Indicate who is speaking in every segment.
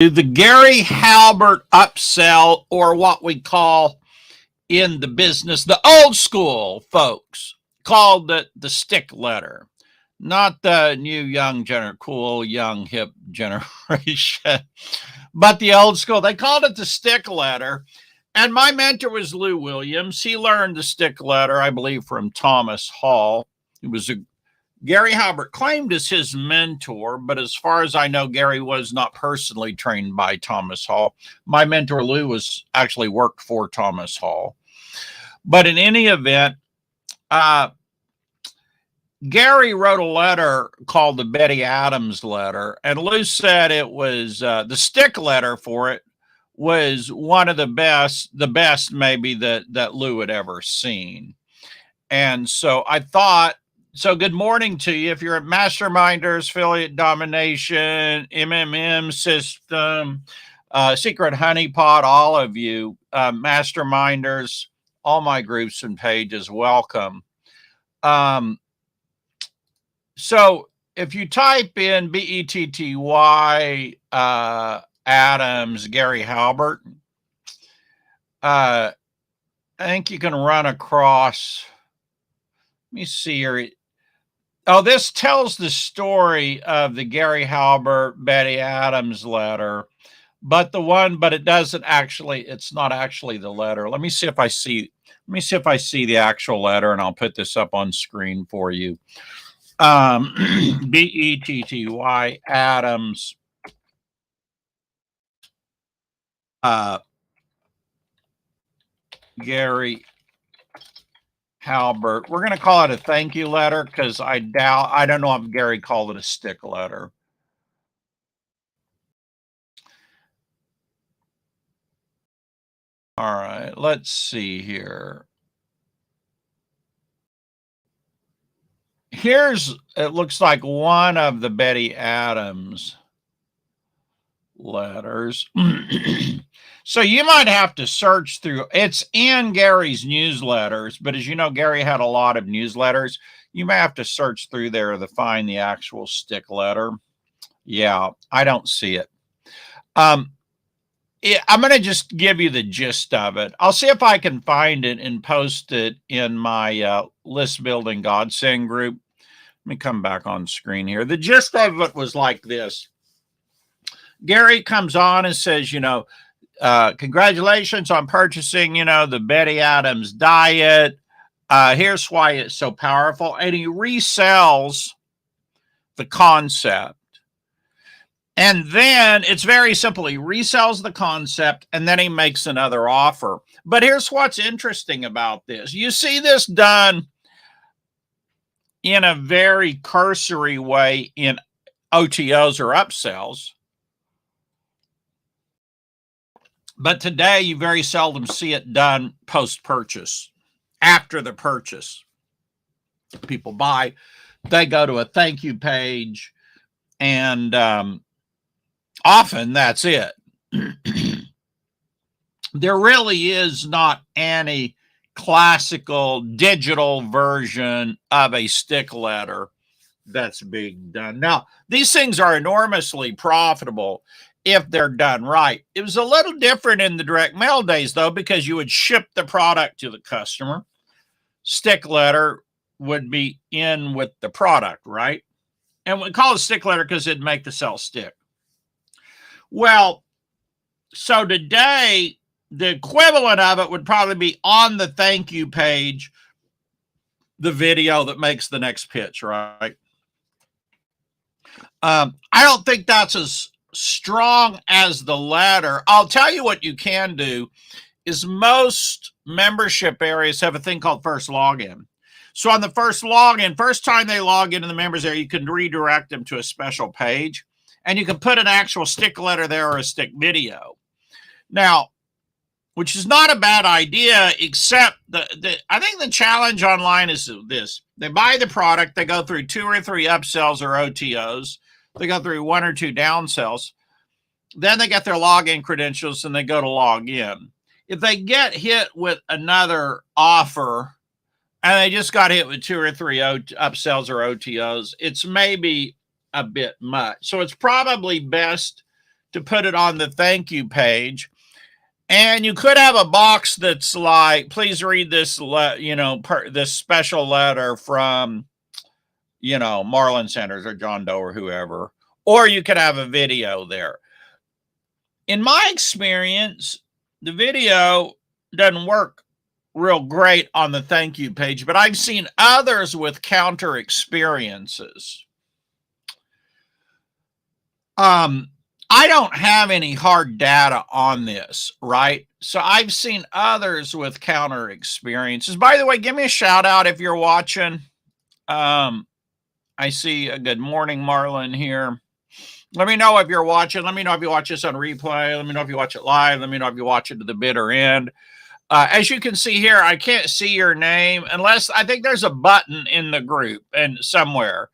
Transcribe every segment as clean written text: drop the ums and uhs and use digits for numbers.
Speaker 1: The Gary Halbert upsell, or what we call in the business, the old school folks called it the stick letter, not the new cool young hip generation, but the old school. They called it the stick letter. And my mentor was Lou Williams. He learned the stick letter, I believe, from Thomas Hall. It was Gary Halbert claimed as his mentor, but as far as I know, Gary was not personally trained by Thomas Hall. My mentor, Lou, was actually worked for Thomas Hall. But in any event, Gary wrote a letter called the Betty Adams letter, and Lou said it was the stick letter for it was one of the best maybe that Lou had ever seen. And so I thought, so good morning to you. If you're at Masterminders, Affiliate Domination, MMM System, Secret Honeypot, all of you, Masterminders, all my groups and pages, welcome. So if you type in BETTY Adams, Gary Halbert, I think you can run across, let me see here. Oh, this tells the story of the Gary Halbert, Betty Adams letter, but it doesn't actually, it's not actually the letter. Let me see if I see the actual letter, and I'll put this up on screen for you. BETTY Adams, Gary Halbert. We're going to call it a thank you letter because I don't know if Gary called it a stick letter. All right, let's see here. It looks like one of the Betty Adams letters. So you might have to search through. It's in Gary's newsletters, but as you know, Gary had a lot of newsletters. You may have to search through there to find the actual stick letter. Yeah, I don't see it. I'm going to just give you the gist of it. I'll see if I can find it and post it in my list building godsend group. Let me come back on screen here. The gist of it was like this. Gary comes on and says, congratulations on purchasing, the Betty Adams diet. Here's why it's so powerful. And he resells the concept. And then it's very simple. He resells the concept and then he makes another offer. But here's what's interesting about this. You see this done in a very cursory way in OTOs or upsells. But today you very seldom see it done post-purchase. After the purchase, people buy, they go to a thank you page, and often that's it. There really is not any classical digital version of a stick letter that's being done. Now, these things are enormously profitable if they're done right. It was a little different in the direct mail days, though, because you would ship the product to the customer. Stick letter would be in with the product, right? And we call it stick letter because it'd make the cell stick. Well, so today, the equivalent of it would probably be on the thank you page, the video that makes the next pitch, right? I don't think that's as strong as the letter. I'll tell you what you can do is most membership areas have a thing called first login. So on the first login, first time they log into the members area, you can redirect them to a special page, and you can put an actual stick letter there or a stick video. Now, which is not a bad idea, except I think the challenge online is this. They buy the product, they go through 2 or 3 upsells or OTOs, they go through 1 or 2 downsells, then they get their login credentials and they go to log in. If they get hit with another offer and they just got hit with 2 or 3 upsells or OTOs, it's maybe a bit much. So it's probably best to put it on the thank you page. And you could have a box that's like, please read this, this special letter from, Marlon Sanders or John Doe or whoever. Or you could have a video there. In my experience, the video doesn't work real great on the thank you page, but I've seen others with counter experiences. I don't have any hard data on this, right? So I've seen others with counter experiences. By the way, give me a shout out if you're watching. I see a good morning, Marlon here. Let me know if you're watching. Let me know if you watch this on replay. Let me know if you watch it live. Let me know if you watch it to the bitter end. As you can see here, I can't see your name unless I think there's a button in the group and somewhere.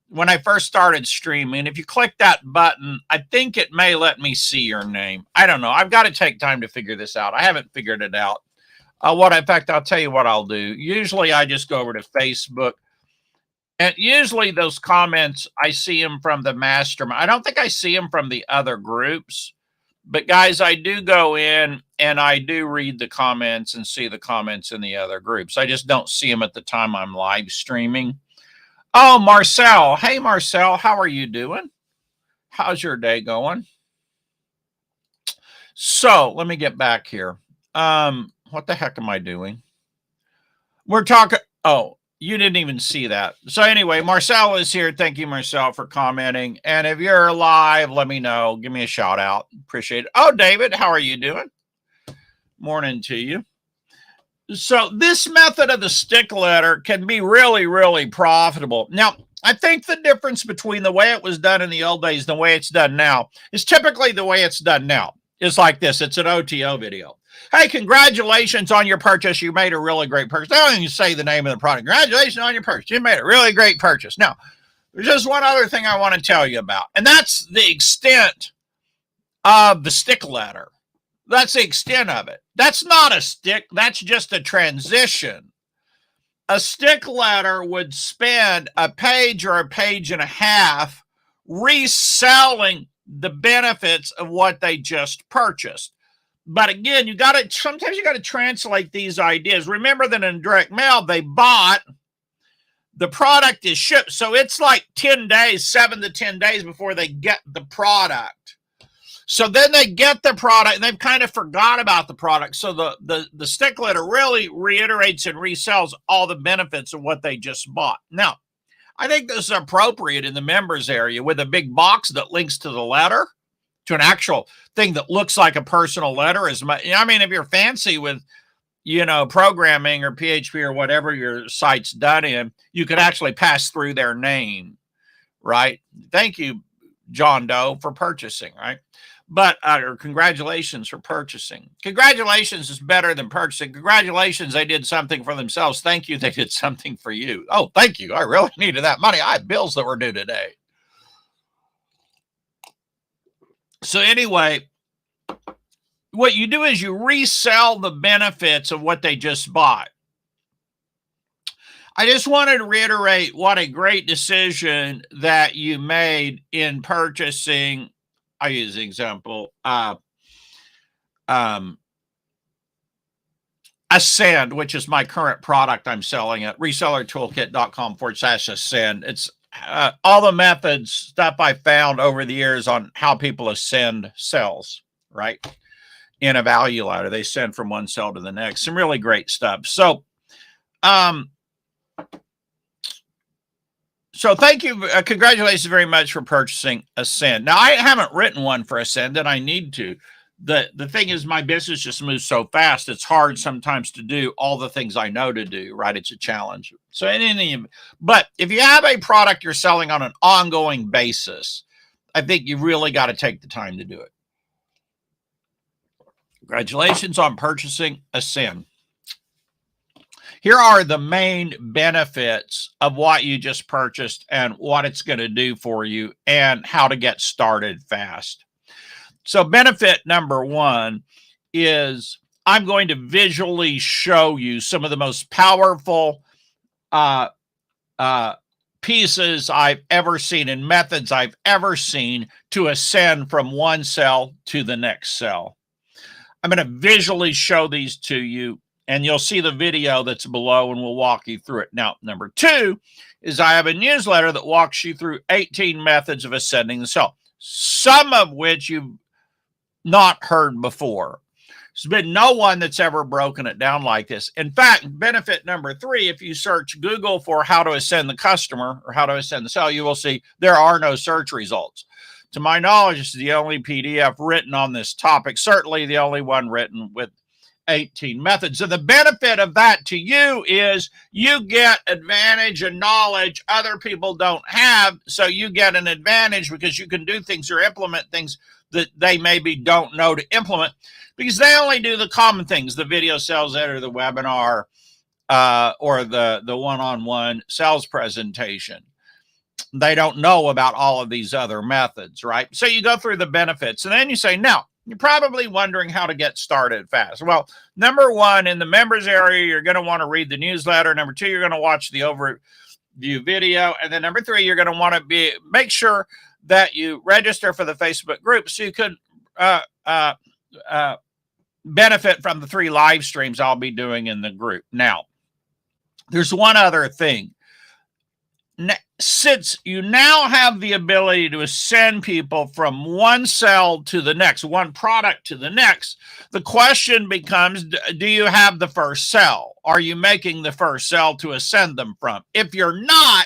Speaker 1: When I first started streaming, if you click that button, I think it may let me see your name. I don't know. I've got to take time to figure this out. I haven't figured it out. In fact, I'll tell you what I'll do. Usually I just go over to Facebook. And usually those comments, I see them from the mastermind. I don't think I see them from the other groups. But guys, I do go in and I do read the comments and see the comments in the other groups. I just don't see them at the time I'm live streaming. Oh, Marcel. Hey, Marcel, how are you doing? How's your day going? So let me get back here. What the heck am I doing? We're talking. Oh, you didn't even see that. So anyway, Marcel is here. Thank you, Marcel, for commenting. And if you're live, let me know. Give me a shout out. Appreciate it. Oh, David, how are you doing? Morning to you. So this method of the stick letter can be really, really profitable. Now, I think the difference between the way it was done in the old days and the way it's done now is typically the way it's done now. It's like this. It's an OTO video. Hey, congratulations on your purchase. You made a really great purchase. I don't even say the name of the product. Congratulations on your purchase. You made a really great purchase. Now, there's just one other thing I want to tell you about, and that's the extent of the stick letter. That's the extent of it. That's not a stick. That's just a transition. A stick letter would spend a page or a page and a half reselling the benefits of what they just purchased. But again, sometimes you got to translate these ideas. Remember that in direct mail, they bought, the product is shipped. So it's like 10 days, 7 to 10 days before they get the product. So then they get the product and they've kind of forgot about the product. So the stick letter really reiterates and resells all the benefits of what they just bought. Now, I think this is appropriate in the members area with a big box that links to the letter, to an actual thing that looks like a personal letter. I mean, if you're fancy with, programming or PHP or whatever your site's done in, you could actually pass through their name, right? Thank you, John Doe, for purchasing, right? But or congratulations for purchasing. Congratulations is better than purchasing. Congratulations, they did something for themselves. Thank you, they did something for you. Oh, thank you. I really needed that money. I had bills that were due today. So anyway, what you do is you resell the benefits of what they just bought. I just wanted to reiterate what a great decision that you made in purchasing. I use the example, Ascend, which is my current product I'm selling at resellertoolkit.com/Ascend. It's all the methods, stuff I found over the years on how people ascend cells, right? In a value ladder, they send from one cell to the next. Some really great stuff. So thank you. Congratulations very much for purchasing Ascend. Now, I haven't written one for Ascend, and I need to. The thing is, my business just moves so fast. It's hard sometimes to do all the things I know to do, right? It's a challenge. So but if you have a product you're selling on an ongoing basis, I think you really got to take the time to do it. Congratulations on purchasing Ascend. Here are the main benefits of what you just purchased and what it's going to do for you and how to get started fast. So benefit number one is I'm going to visually show you some of the most powerful pieces I've ever seen and methods I've ever seen to ascend from one cell to the next cell. I'm going to visually show these to you, and you'll see the video that's below, and we'll walk you through it. Now, number 2 is I have a newsletter that walks you through 18 methods of ascending the cell, some of which you've not heard before. There's been no one that's ever broken it down like this. In fact, benefit number 3, if you search Google for how to ascend the customer or how to ascend the cell, you will see there are no search results. To my knowledge, this is the only PDF written on this topic, certainly the only one written with 18 methods. And the benefit of that to you is you get advantage and knowledge other people don't have. So you get an advantage because you can do things or implement things that they maybe don't know to implement, because they only do the common things, the video sales ed or the webinar or the one-on-one sales presentation. They don't know about all of these other methods, right? So you go through the benefits, and then you say, now, you're probably wondering how to get started fast. Well, number 1, in the members area, you're going to want to read the newsletter. Number 2, you're going to watch the overview video. And then number 3, you're going to want to make sure that you register for the Facebook group so you could benefit from the 3 live streams I'll be doing in the group. Now, there's one other thing. Since you now have the ability to ascend people from one cell to the next, one product to the next, the question becomes, do you have the first cell? Are you making the first cell to ascend them from? If you're not,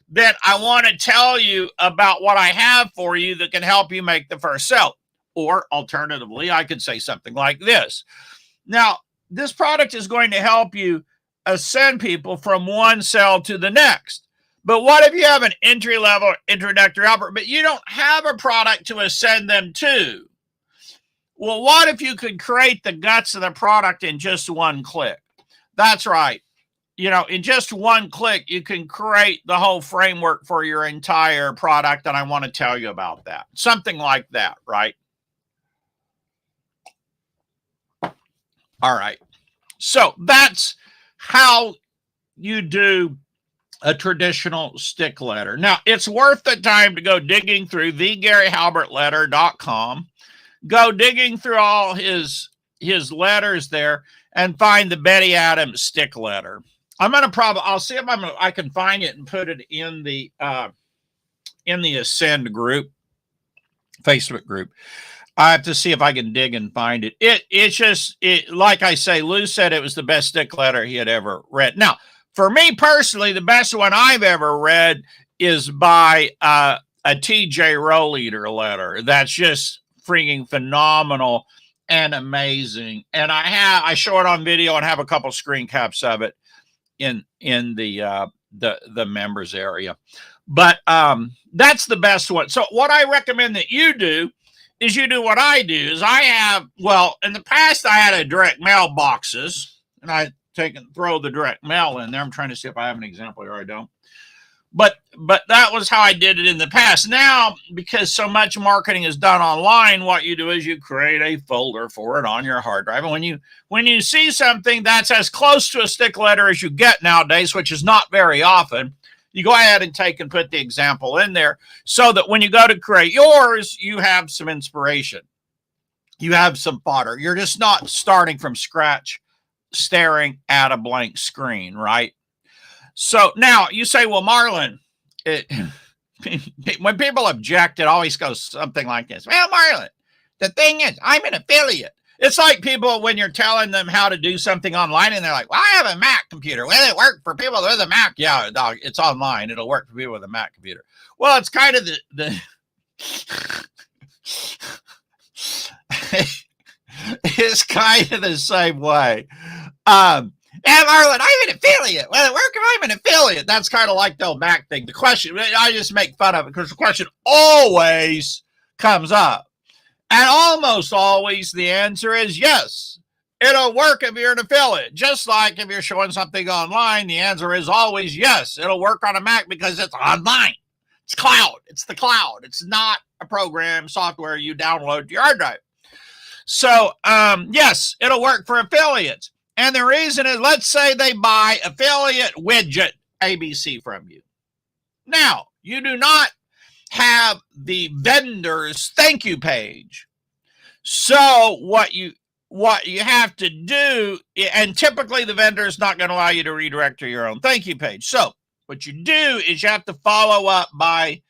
Speaker 1: then I want to tell you about what I have for you that can help you make the first cell. Or alternatively, I could say something like this. Now, this product is going to help you ascend people from one cell to the next. But what if you have an entry-level introductory offer, but you don't have a product to ascend them to? Well, what if you could create the guts of the product in just one click? That's right. You know, in just one click, you can create the whole framework for your entire product, and I want to tell you about that. Something like that, right? All right. So that's how you do a traditional stick letter. Now, it's worth the time to go digging through thegaryhalbertletter.com, go digging through all his letters there, and find the Betty Adams stick letter. I'm going to I'll see if I can find it and put it in the Ascend group, Facebook group. I have to see if I can dig and find it. It's just, like I say, Lou said it was the best stick letter he had ever read. Now, for me personally, the best one I've ever read is by a TJ Roleader letter. That's just freaking phenomenal and amazing. And I show it on video and have a couple screen caps of it in the members area. But that's the best one. So what I recommend that you do is you do what I do. Is I have, well, in the past I had a direct mail boxes, and I throw the direct mail in there. I'm trying to see if I have an example here. I don't. But that was how I did it in the past. Now, because so much marketing is done online, what you do is you create a folder for it on your hard drive. And when you see something that's as close to a stick letter as you get nowadays, which is not very often, you go ahead and take and put the example in there so that when you go to create yours, you have some inspiration. You have some fodder. You're just not starting from scratch, staring at a blank screen, right? So now you say, well, Marlon, when people object, it always goes something like this. Well, Marlon, the thing is, I'm an affiliate. It's like people when you're telling them how to do something online and they're like, well, I have a Mac computer. Will it work for people with a Mac? Yeah, dog, it's online. It'll work for people with a Mac computer. Well, it's kind of it's kind of the same way. And Marlon, I'm an affiliate. Will it work if I'm an affiliate? That's kind of like the old Mac thing. The question, I just make fun of it because the question always comes up. And almost always the answer is yes. It'll work if you're an affiliate. Just like if you're showing something online, the answer is always yes. It'll work on a Mac because it's online. It's cloud. It's the cloud. It's not a program, software you download to your hard drive. So, yes, it'll work for affiliates. And the reason is, let's say they buy affiliate widget ABC from you. Now, you do not have the vendor's thank you page. So what you have to do, and typically the vendor is not going to allow you to redirect to your own thank you page. So what you do is you have to follow up by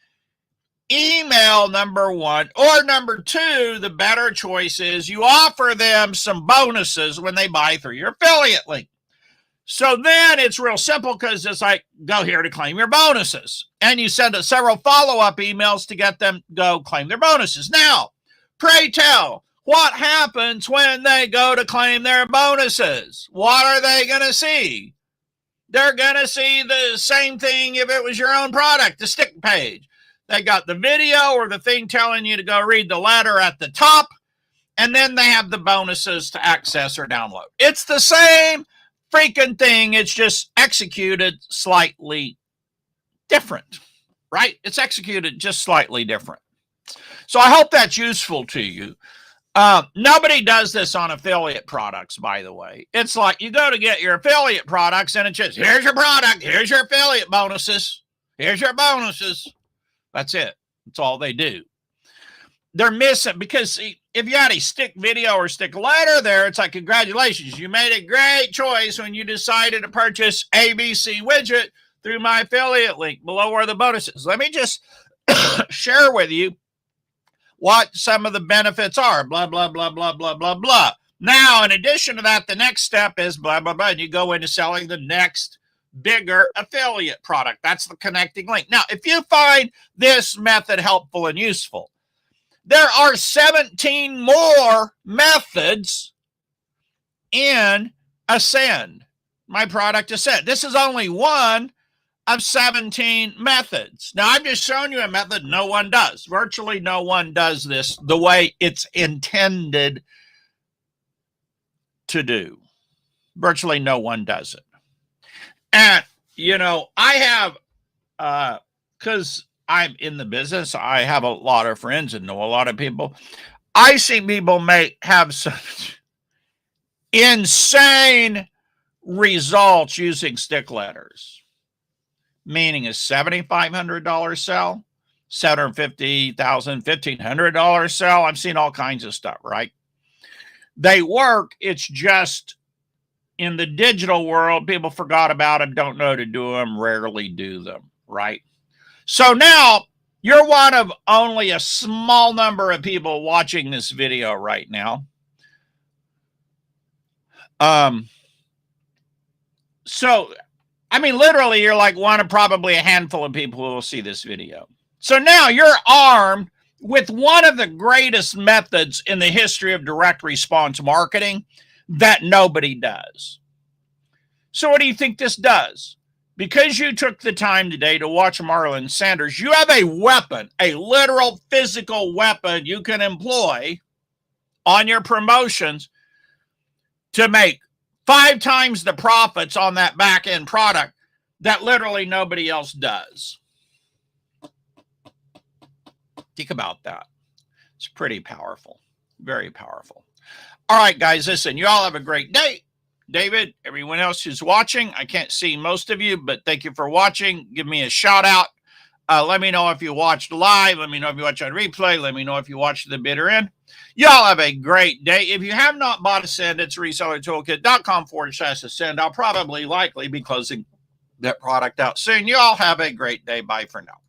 Speaker 1: email, number one, or number two, the better choice is you offer them some bonuses when they buy through your affiliate link. So then it's real simple because it's like, go here to claim your bonuses. And you send several follow-up emails to get them go claim their bonuses. Now, pray tell, what happens when they go to claim their bonuses? What are they going to see? They're going to see the same thing if it was your own product, the stick page. They got the video or the thing telling you to go read the letter at the top, and then they have the bonuses to access or download. It's the same freaking thing. It's just executed slightly different, right? It's executed just slightly different. So I hope that's useful to you. Nobody does this on affiliate products, by the way. It's like you go to get your affiliate products and it's just, here's your product, here's your affiliate bonuses, here's your bonuses. That's it. That's all they do. They're missing, because if you had a stick video or stick letter there, it's like, congratulations, you made a great choice when you decided to purchase ABC widget through my affiliate link. Below are the bonuses. Let me just share with you what some of the benefits are. Blah, blah, blah, blah, blah, blah, blah. Now, in addition to that, the next step is blah, blah, blah. And you go into selling the next bigger affiliate product. That's the connecting link. Now, if you find this method helpful and useful, there are 17 more methods in Ascend, my product Ascend. This is only one of 17 methods. Now, I've just shown you a method no one does. Virtually no one does this the way it's intended to do. Virtually no one does it. And, you know, I have, because I'm in the business, I have a lot of friends and know a lot of people. I see people have such insane results using stick letters, meaning a $7,500 sell, $750,000, $1,500 sell. I've seen all kinds of stuff, right? They work. It's just in the digital world, people forgot about them, don't know to do them, rarely do them, right? So now you're one of only a small number of people watching this video right now. So, I mean, literally, you're like one of probably a handful of people who will see this video. So now you're armed with one of the greatest methods in the history of direct response marketing that nobody does. So what do you think this does? Because you took the time today to watch Marlon Sanders, you have a weapon, a literal physical weapon you can employ on your promotions to make 5 times the profits on that back-end product that literally nobody else does. Think about that. It's pretty powerful, very powerful. All right, guys, listen, you all have a great day. David, everyone else who's watching, I can't see most of you, but thank you for watching. Give me a shout out. Let me know if you watched live. Let me know if you watched on replay. Let me know if you watched the bitter end. Y'all have a great day. If you have not bought Ascend, it's resellertoolkit.com/Ascend. I'll probably likely be closing that product out soon. You all have a great day. Bye for now.